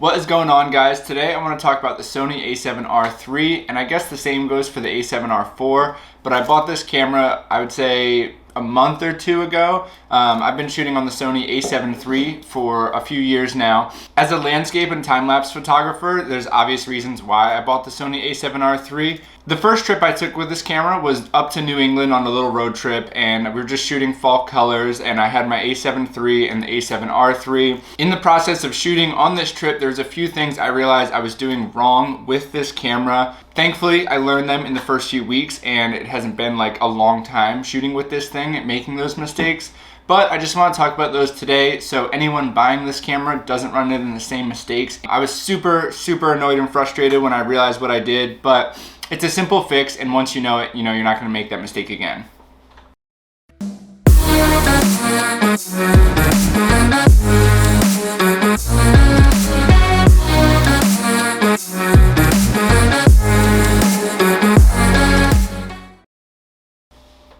What is going on, guys? Today I want to talk about the Sony A7R III, and I guess the same goes for the A7R IV, but I bought this camera, I would say, a month or two ago. I've been shooting on the Sony A7 III for a few years now. As a landscape and time-lapse photographer, there's obvious reasons why I bought the Sony A7R III. The first trip I took with this camera was up to New England on a little road trip, and we were just shooting fall colors, and I had my A7 III and the A7R III. In the process of shooting on this trip, there's a few things I realized I was doing wrong with this camera. Thankfully, I learned them in the first few weeks, and it hasn't been like a long time shooting with this thing and making those mistakes. But I just want to talk about those today so anyone buying this camera doesn't run into the same mistakes. I was super annoyed and frustrated when I realized what I did, but it's a simple fix, and once you know it, you know you're not going to make that mistake again.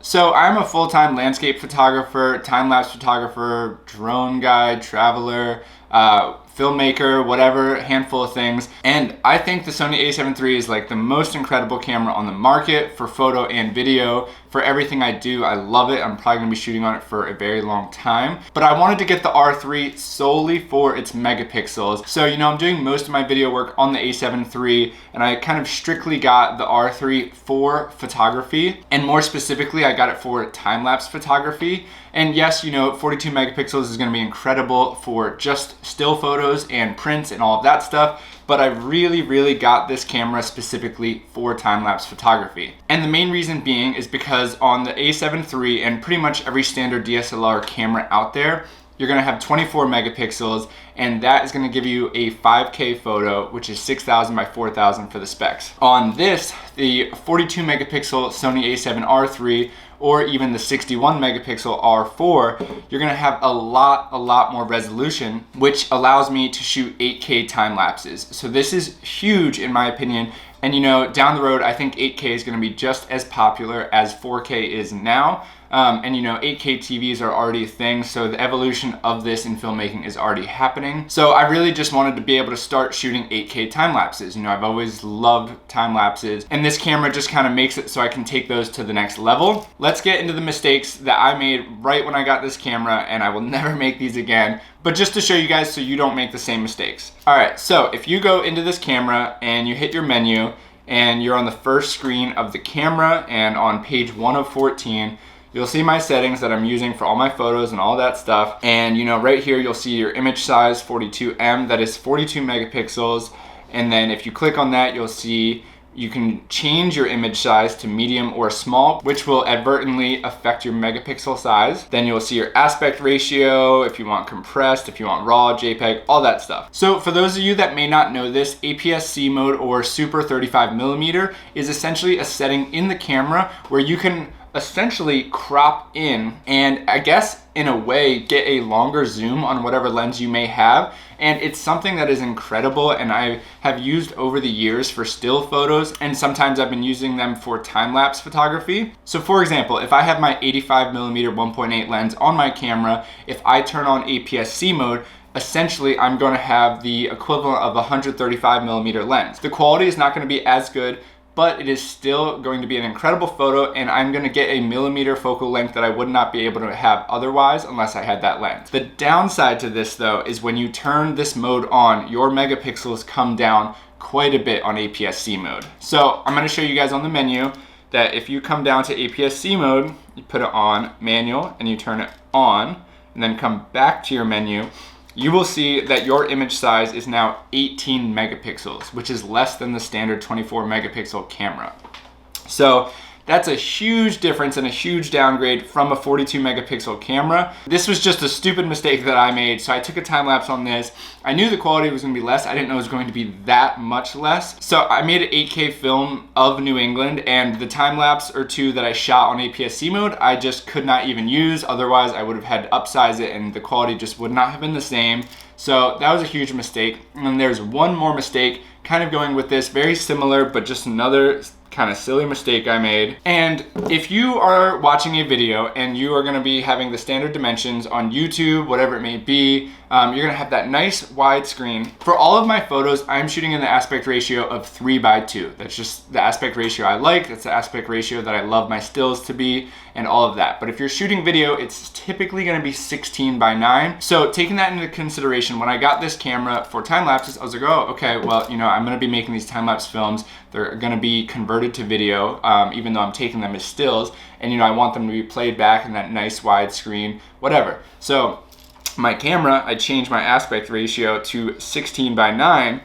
So I'm a full-time landscape photographer, time-lapse photographer, drone guide, traveler, filmmaker, whatever, handful of things. And I think the Sony A7 III is like the most incredible camera on the market for photo and video. For everything I do, I love it. I'm probably gonna be shooting on it for a very long time. But I wanted to get the R3 solely for its megapixels. So, you know, I'm doing most of my video work on the A7 III, and I kind of strictly got the R3 for photography. And more specifically, I got it for time-lapse photography. And yes, you know, 42 megapixels is gonna be incredible for just still photos and prints and all of that stuff, but I really got this camera specifically for time-lapse photography. And the main reason being is because on the A7 III and pretty much every standard DSLR camera out there, you're gonna have 24 megapixels, and that is gonna give you a 5K photo, which is 6,000 by 4,000 for the specs. On this, the 42 megapixel Sony A7R III, or even the 61 megapixel R4, you're gonna have a lot more resolution, which allows me to shoot 8K time lapses. So this is huge in my opinion. And you know, down the road, I think 8K is gonna be just as popular as 4K is now. And you know, 8K TVs are already a thing, so the evolution of this in filmmaking is already happening. So I really just wanted to be able to start shooting 8K time lapses. You know, I've always loved time lapses, and this camera just kind of makes it so I can take those to the next level. Let's get into the mistakes that I made right when I got this camera, and I will never make these again, but just to show you guys so you don't make the same mistakes. All right, so if you go into this camera and you hit your menu, and you're on the first screen of the camera and on page 1 of 14, you'll see my settings that I'm using for all my photos and all that stuff. And you know, right here, you'll see your image size 42M, that is 42 megapixels. And then if you click on that, you'll see you can change your image size to medium or small, which will advertently affect your megapixel size. Then you'll see your aspect ratio, if you want compressed, if you want raw, JPEG, all that stuff. So for those of you that may not know this, APS-C mode or Super 35mm is essentially a setting in the camera where you can essentially crop in and, I guess in a way, get a longer zoom on whatever lens you may have. And it's something that is incredible, and I have used over the years for still photos, and sometimes I've been using them for time-lapse photography. So for example, if I have my 85mm 1.8 lens on my camera, if I turn on APS-C mode, essentially I'm going to have the equivalent of a 135mm lens. The quality is not going to be as good, but it is still going to be an incredible photo, and I'm gonna get a millimeter focal length that I would not be able to have otherwise unless I had that lens. The downside to this though is when you turn this mode on, your megapixels come down quite a bit on APS-C mode. So I'm gonna show you guys on the menu that if you come down to APS-C mode, you put it on manual and you turn it on, and then come back to your menu, you will see that your image size is now 18 megapixels, which is less than the standard 24 megapixel camera. So that's a huge difference and a huge downgrade from a 42 megapixel camera. This was just a stupid mistake that I made, so I took a time lapse on this. I knew the quality was gonna be less. I didn't know it was going to be that much less. So I made an 8K film of New England, and the time lapse or two that I shot on APS-C mode, I just could not even use. Otherwise, I would have had to upsize it and the quality just would not have been the same. So that was a huge mistake. And there's one more mistake kind of going with this, very similar, but just another kind of silly mistake I made. And if you are watching a video and you are going to be having the standard dimensions on YouTube, whatever it may be, you're gonna have that nice wide screen. For all of my photos, I'm shooting in the aspect ratio of 3:2. That's just the aspect ratio I like. That's the aspect ratio that I love my stills to be and all of that. But if you're shooting video, it's typically gonna be 16:9. So taking that into consideration, when I got this camera for time lapses, I was like, oh, okay, well, you know, I'm gonna be making these time lapse films. They're gonna be converted to video, even though I'm taking them as stills. And you know, I want them to be played back in that nice wide screen, whatever. So my camera, I changed my aspect ratio to 16:9,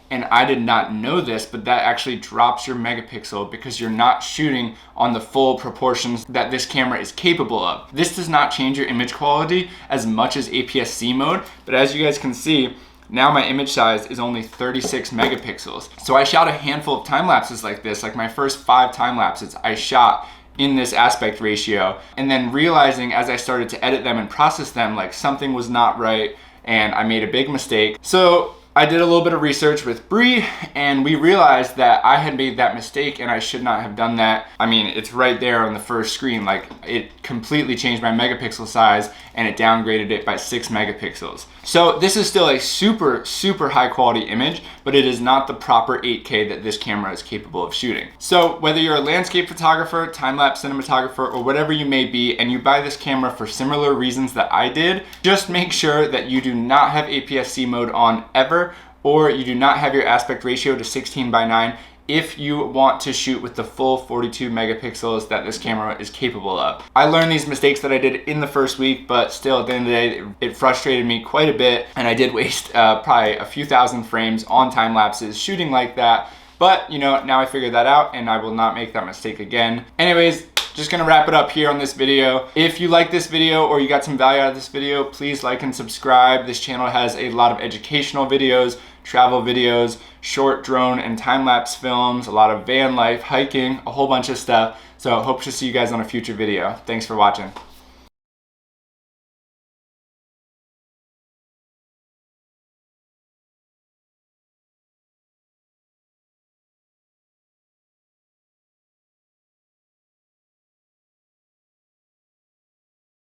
and I did not know this, but that actually drops your megapixel because you're not shooting on the full proportions that this camera is capable of. This does not change your image quality as much as APS-C mode, but as you guys can see, now my image size is only 36 megapixels. So I shot a handful of time lapses like this, like my first 5 time lapses I shot in this aspect ratio, and then realizing as I started to edit them and process them, like something was not right and I made a big mistake. So I did a little bit of research with Bree, and we realized that I had made that mistake and I should not have done that. I mean, it's right there on the first screen. Like, it completely changed my megapixel size and it downgraded it by 6 megapixels. So this is still a super, super high quality image, but it is not the proper 8K that this camera is capable of shooting. So whether you're a landscape photographer, time-lapse cinematographer, or whatever you may be, and you buy this camera for similar reasons that I did, just make sure that you do not have APS-C mode on ever, or you do not have your aspect ratio to 16:9 if you want to shoot with the full 42 megapixels that this camera is capable of. I learned these mistakes that I did in the first week, but still at the end of the day, it frustrated me quite a bit, and I did waste probably a few thousand frames on time lapses shooting like that. But you know, now I figured that out and I will not make that mistake again. Anyways, just gonna wrap it up here on this video. If you like this video or you got some value out of this video, please like and subscribe. This channel has a lot of educational videos, travel videos, short drone and time-lapse films, a lot of van life, hiking, a whole bunch of stuff. So I hope to see you guys on a future video. Thanks for watching.